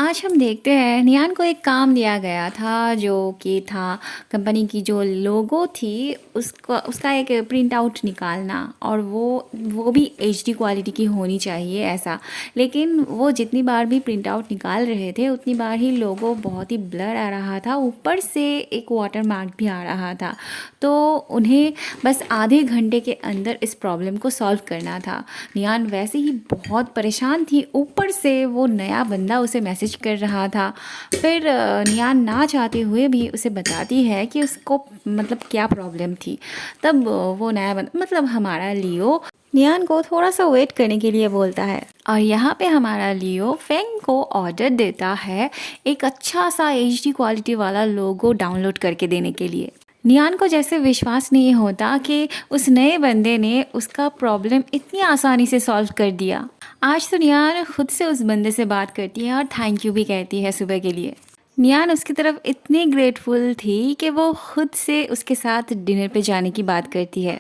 आज हम देखते हैं नियान को एक काम दिया गया था जो कि था कंपनी की जो लोगो थी उसका उसका एक प्रिंट आउट निकालना और वो भी एचडी क्वालिटी की होनी चाहिए ऐसा। लेकिन वो जितनी बार भी प्रिंट आउट निकाल रहे थे उतनी बार ही लोगो बहुत ही ब्लर आ रहा था, ऊपर से एक वाटर मार्क भी आ रहा था। तो उन्हें बस आधे घंटे के अंदर इस प्रॉब्लम को सॉल्व करना था। नियान वैसे ही बहुत परेशान थी, ऊपर से वो नया बंदा उसे मैसेज कर रहा था। फिर नियान ना चाहते हुए भी उसे बताती है कि उसको मतलब क्या प्रॉब्लम थी। तब वो नया बंदा मतलब हमारा लियो नियान को थोड़ा सा वेट करने के लिए बोलता है और यहाँ पे हमारा लियो फेंग को ऑर्डर देता है एक अच्छा सा एचडी क्वालिटी वाला लोगो डाउनलोड करके देने के लिए। नियान को जैसे विश्वास नहीं होता कि उस नए बंदे ने उसका प्रॉब्लम इतनी आसानी से सॉल्व कर दिया। आज तो नियान खुद से उस बंदे से बात करती है और थैंक यू भी कहती है सुबह के लिए। नियान उसकी तरफ इतनी ग्रेटफुल थी कि वो खुद से उसके साथ डिनर पे जाने की बात करती है।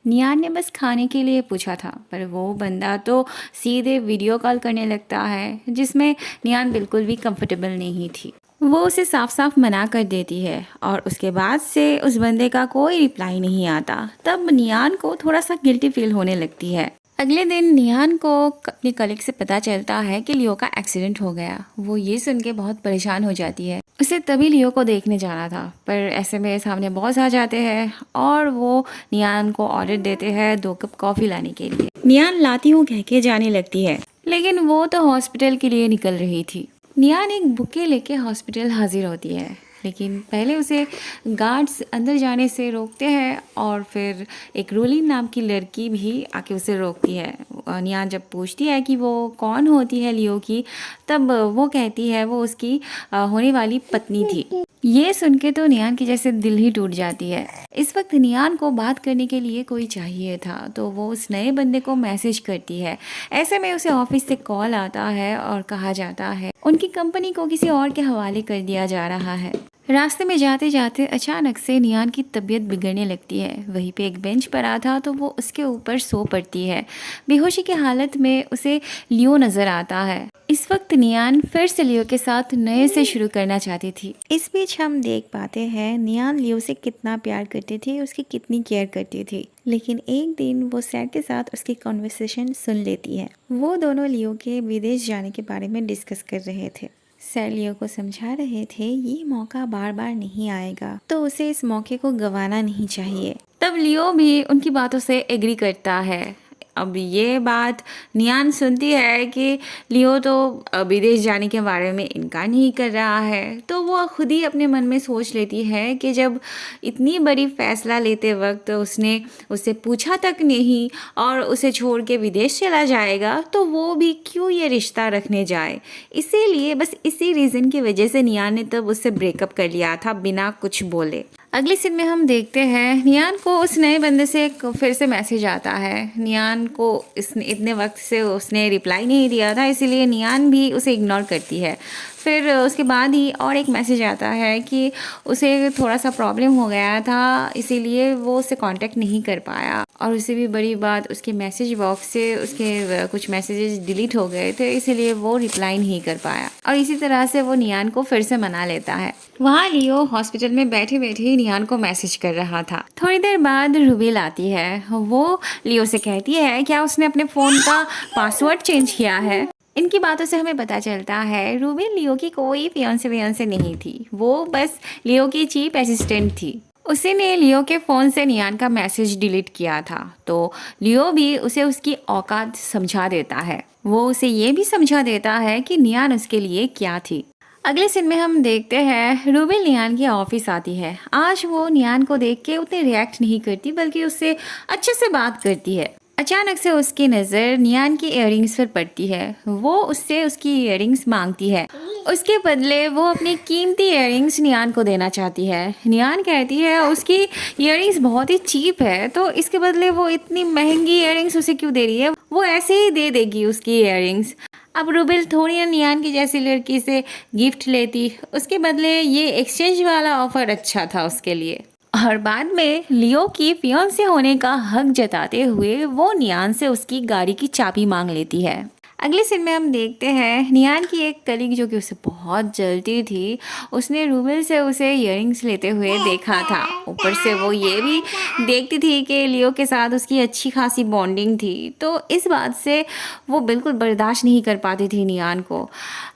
नियान ने बस खाने के लिए पूछा था पर वो बंदा तो सीधे वीडियो कॉल करने लगता है जिसमें नियान बिल्कुल भी कंफर्टेबल नहीं थी। वो उसे साफ साफ मना कर देती है और उसके बाद से उस बंदे का कोई रिप्लाई नहीं आता। तब नियान को थोड़ा सा गिल्टी फील होने लगती है। अगले दिन नियान को अपने कलीग से पता चलता है कि लियो का एक्सीडेंट हो गया। वो ये सुन के बहुत परेशान हो जाती है। उसे तभी लियो को देखने जाना था पर ऐसे में सामने बॉस आ जाते हैं और वो नियान को ऑर्डर देते हैं 2 कप कॉफ़ी लाने के लिए। नियान लाती हूँ कह के जाने लगती है लेकिन वो तो हॉस्पिटल के लिए निकल रही थी। नियान एक बुके लेके हॉस्पिटल हाजिर होती है लेकिन पहले उसे गार्ड्स अंदर जाने से रोकते हैं और फिर एक रोलिन नाम की लड़की भी आके उसे रोकती है। नियान जब पूछती है कि वो कौन होती है लियो की, तब वो कहती है वो उसकी होने वाली पत्नी थी। ये सुन के तो नियान की जैसे दिल ही टूट जाती है। इस वक्त नियान को बात करने के लिए कोई चाहिए था तो वो उस नए बंदे को मैसेज करती है। ऐसे में उसे ऑफिस से कॉल आता है और कहा जाता है उनकी कंपनी को किसी और के हवाले कर दिया जा रहा है। रास्ते में जाते जाते अचानक से नियान की तबीयत बिगड़ने लगती है। वहीं पे एक बेंच पर आ था तो वो उसके ऊपर सो पड़ती है। बेहोशी की हालत में उसे लियो नजर आता है। इस वक्त नियान फिर से लियो के साथ नए से शुरू करना चाहती थी। इस बीच हम देख पाते हैं नियान लियो से कितना प्यार करती थी, उसकी कितनी केयर करती थी। लेकिन एक दिन वो सैर के साथ उसकी कॉन्वर्सेशन सुन लेती है। वो दोनों लियो के विदेश जाने के बारे में डिस्कस कर रहे थे। सर लियो को समझा रहे थे ये मौका बार बार नहीं आएगा तो उसे इस मौके को गंवाना नहीं चाहिए। तब लियो भी उनकी बातों से एग्री करता है। अब ये बात नियान सुनती है कि लियो तो विदेश जाने के बारे में इनकार नहीं कर रहा है तो वो खुद ही अपने मन में सोच लेती है कि जब इतनी बड़ी फैसला लेते वक्त उसने उससे पूछा तक नहीं और उसे छोड़ के विदेश चला जाएगा तो वो भी क्यों ये रिश्ता रखने जाए। इसीलिए बस इसी रीज़न की वजह से नियान ने तब उससे ब्रेकअप कर लिया था बिना कुछ बोले। अगली सीन में हम देखते हैं नियान को उस नए बंदे से एक फिर से मैसेज आता है। नियान को इतने वक्त से उसने रिप्लाई नहीं दिया था इसीलिए नियान भी उसे इग्नोर करती है। फिर उसके बाद ही और एक मैसेज आता है कि उसे थोड़ा सा प्रॉब्लम हो गया था इसीलिए वो उससे कांटेक्ट नहीं कर पाया और उसे भी बड़ी बात उसके मैसेज बॉक्स से उसके कुछ मैसेजेस डिलीट हो गए थे इसीलिए वो रिप्लाई नहीं कर पाया और इसी तरह से वो नियान को फिर से मना लेता है। वहाँ लियो हॉस्पिटल में बैठे बैठे ही नियान को मैसेज कर रहा था। थोड़ी देर बाद रुबेल आती है। वो लियो से कहती है क्या उसने अपने फ़ोन का पासवर्ड चेंज किया है। इनकी बातों से हमें पता चलता है रूबेल लियो की कोई फियांसे नहीं थी, वो बस लियो की चीफ असिस्टेंट थी। उसी ने लियो के फ़ोन से नियान का मैसेज डिलीट किया था तो लियो भी उसे उसकी औकात समझा देता है। वो उसे ये भी समझा देता है कि नियान उसके लिए क्या थी। अगले सीन में हम देखते हैं रूबेल नियान की ऑफिस आती है। आज वो नियान को देख के उतने रिएक्ट नहीं करती बल्कि उससे अच्छे से बात करती है। अचानक से उसकी नज़र नियान की इयररिंग्स पर पड़ती है। वो उससे उसकी इयररिंग्स मांगती है, उसके बदले वो अपनी कीमती इयररिंग्स नियान को देना चाहती है। नियान कहती है उसकी इयररिंग्स बहुत ही चीप है तो इसके बदले वो इतनी महंगी इयररिंग्स उसे क्यों दे रही है, वो ऐसे ही दे देगी उसकी इयररिंग्स। अब रूबेल थोड़ी नियान की जैसी लड़की से गिफ्ट लेती, उसके बदले ये एक्सचेंज वाला ऑफर अच्छा था उसके लिए। और बाद में लियो की फियांसे होने का हक जताते हुए वो नियान से उसकी गाड़ी की चाबी मांग लेती है। अगले सीन में हम देखते हैं नियान की एक कलीग जो कि उसे बहुत जलती थी, उसने रूबेल से उसे इयररिंग्स लेते हुए देखा था। ऊपर से वो ये भी देखती थी कि लियो के साथ उसकी अच्छी खासी बॉन्डिंग थी, तो इस बात से वो बिल्कुल बर्दाश्त नहीं कर पाती थी नियान को।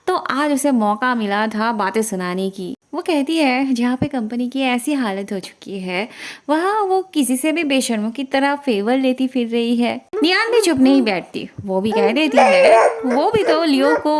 तो आज उसे मौका मिला था बातें सुनाने की। वो कहती है जहाँ पे कंपनी की ऐसी हालत हो चुकी है वहाँ वो किसी से भी बेशर्मों की तरह फेवर लेती फिर रही है। नियान भी चुप नहीं बैठती, वो भी कह देती है वो भी तो लियो को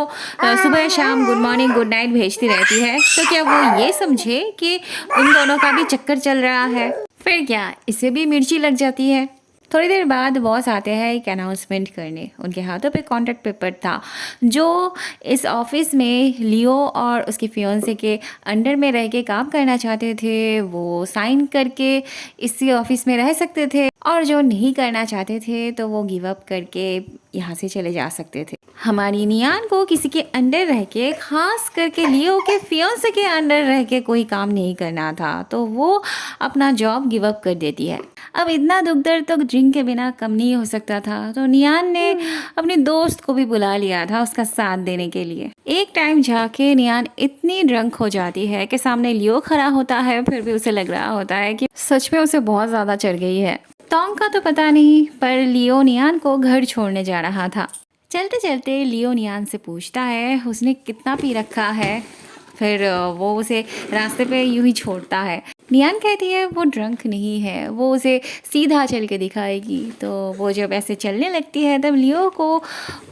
सुबह शाम गुड मॉर्निंग गुड नाइट भेजती रहती है, तो क्या वो ये समझे कि उन दोनों का भी चक्कर चल रहा है? फिर क्या इसे भी मिर्ची लग जाती है। थोड़ी देर बाद बॉस आते हैं एक अनाउंसमेंट करने। उनके हाथों पे कॉन्ट्रैक्ट पेपर था जो इस ऑफिस में लियो और उसके फियोंसे के अंडर में रह के काम करना चाहते थे वो साइन करके इसी ऑफिस में रह सकते थे, और जो नहीं करना चाहते थे तो वो गिव अप करके यहाँ से चले जा सकते थे। हमारी नियान को किसी के अंडर रह के, खास करके लियो के फियोंसे के अंडर रह के कोई काम नहीं करना था, तो वो अपना जॉब गिव अप कर देती है। अब इतना दुख दर्द तो ड्रिंक के बिना कम नहीं हो सकता था, तो नियान ने अपने दोस्त को भी बुला लिया था उसका साथ देने के लिए। एक टाइम जाके नियान इतनी ड्रंक हो जाती है कि सामने लियो खड़ा होता है, फिर भी उसे लग रहा होता है कि सच में उसे बहुत ज़्यादा चढ़ गई है। टोंग का तो पता नहीं, पर लियो नियान को घर छोड़ने जा रहा था। चलते चलते लियो नियान से पूछता है उसने कितना पी रखा है, फिर वो उसे रास्ते पे यूं ही छोड़ता है। नियान कहती है वो ड्रंक नहीं है, वो उसे सीधा चल के दिखाएगी। तो वो जब ऐसे चलने लगती है तब लियो को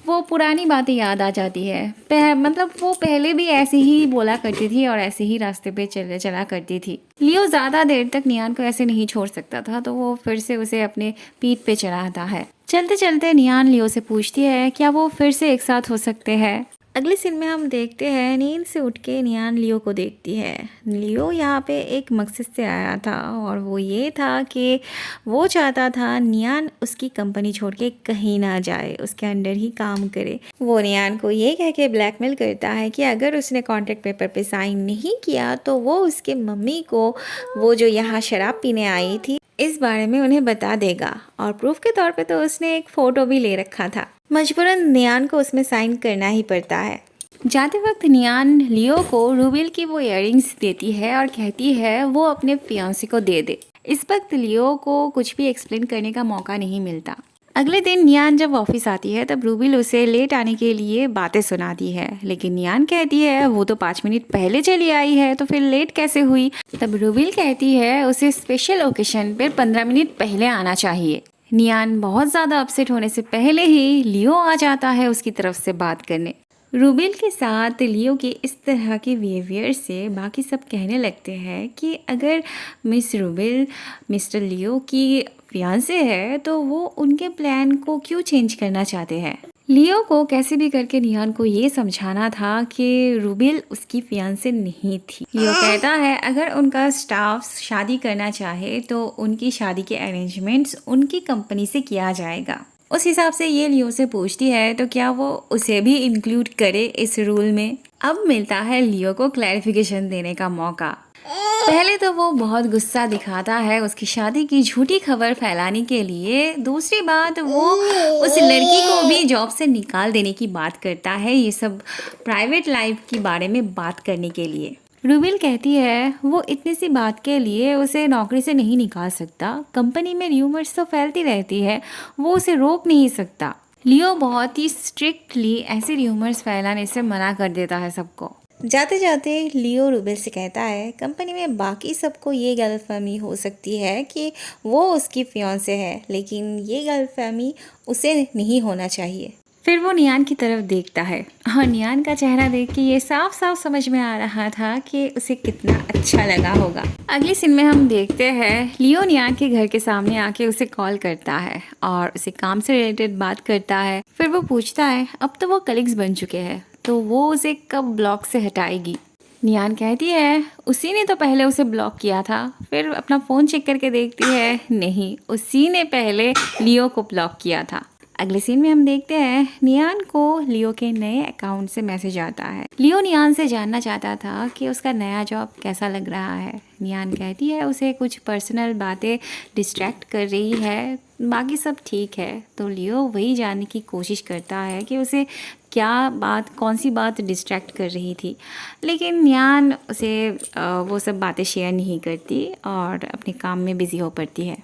वो पुरानी बातें याद आ जाती है। मतलब वो पहले भी ऐसे ही बोला करती थी और ऐसे ही रास्ते पे चला करती थी। लियो ज़्यादा देर तक नियान को ऐसे नहीं छोड़ सकता था, तो वो फिर से उसे अपने पीठ पे चढ़ाता है। चलते चलते नियान लियो से पूछती है क्या वो फिर से एक साथ हो सकते हैं। अगले सीन में हम देखते हैं नींद से उठ के नियान लियो को देखती है। लियो यहाँ पे एक मकसद से आया था और वो ये था कि वो चाहता था नियान उसकी कंपनी छोड़ के कहीं ना जाए, उसके अंडर ही काम करे। वो नियान को ये कह के ब्लैकमेल करता है कि अगर उसने कॉन्ट्रैक्ट पेपर पे साइन नहीं किया तो वो उसके मम्मी को वो जो यहाँ शराब पीने आई थी इस बारे में उन्हें बता देगा, और प्रूफ के तौर पे तो उसने एक फ़ोटो भी ले रखा था। मजबूरन नियान को उसमें साइन करना ही पड़ता है। जाते वक्त नियान लियो को रूबेल की वो इयररिंग्स देती है और कहती है वो अपने फियांसे को दे दे। इस वक्त लियो को कुछ भी एक्सप्लेन करने का मौका नहीं मिलता। अगले दिन नियान जब ऑफिस आती है तब रूबेल उसे लेट आने के लिए बातें सुनाती है, लेकिन नियान कहती है वो तो 5 मिनट पहले चली आई है तो फिर लेट कैसे हुई। तब रूबेल कहती है उसे स्पेशल ओकेशन पर 15 मिनट पहले आना चाहिए। नियान बहुत ज़्यादा अपसेट होने से पहले ही लियो आ जाता है उसकी तरफ से बात करने। रूबेल के साथ लियो के इस तरह के बिहेवियर से बाकी सब कहने लगते हैं कि अगर मिस रूबेल मिस्टर लियो की फियांसे है तो वो उनके प्लान को क्यों चेंज करना चाहते हैं। लियो को कैसे भी करके नियान को ये समझाना था कि रूबेल उसकी फियांसे नहीं थी। लियो कहता है अगर उनका स्टाफ शादी करना चाहे तो उनकी शादी के अरेंजमेंट्स उनकी कंपनी से किया जाएगा। उस हिसाब से ये लियो से पूछती है तो क्या वो उसे भी इंक्लूड करे इस रूल में। अब मिलता है लियो को क्लैरिफिकेशन देने का मौका। पहले तो वो बहुत गुस्सा दिखाता है उसकी शादी की झूठी खबर फैलाने के लिए, दूसरी बात वो उस लड़की को भी जॉब से निकाल देने की बात करता है, ये सब प्राइवेट लाइफ के बारे में बात करने के लिए। रूबेल कहती है वो इतनी सी बात के लिए उसे नौकरी से नहीं निकाल सकता, कंपनी में र्यूमर्स तो फैलती रहती है, वो उसे रोक नहीं सकता। लियो बहुत ही स्ट्रिक्टली ऐसे र्यूमर्स फैलाने से मना कर देता है सबको। जाते जाते लियो रूबेल से कहता है कंपनी में बाकी सबको ये गलतफहमी हो सकती है कि वो उसकी फियांसे है, लेकिन ये गलतफहमी उसे नहीं होना चाहिए। फिर वो नियान की तरफ देखता है और नियान का चेहरा देख के ये साफ साफ समझ में आ रहा था कि उसे कितना अच्छा लगा होगा। अगले सीन में हम देखते हैं लियो नियान के घर के सामने आके उसे कॉल करता है और उसे काम से रिलेटेड बात करता है। फिर वो पूछता है अब तो वो कलीग्स बन चुके हैं तो वो उसे कब ब्लॉक से हटाएगी। नियान कहती है उसी ने तो पहले उसे ब्लॉक किया था। फिर अपना फ़ोन चेक करके देखती है नहीं, उसी ने पहले लियो को ब्लॉक किया था। अगले सीन में हम देखते हैं नियान को लियो के नए अकाउंट से मैसेज आता है। लियो नियान से जानना चाहता था कि उसका नया जॉब कैसा लग रहा है। नियान कहती है उसे कुछ पर्सनल बातें डिस्ट्रैक्ट कर रही है, बाकी सब ठीक है। तो लियो वही जानने की कोशिश करता है कि उसे कौन सी बात डिस्ट्रैक्ट कर रही थी, लेकिन नियान उसे वो सब बातें शेयर नहीं करती और अपने काम में बिज़ी हो पड़ती है।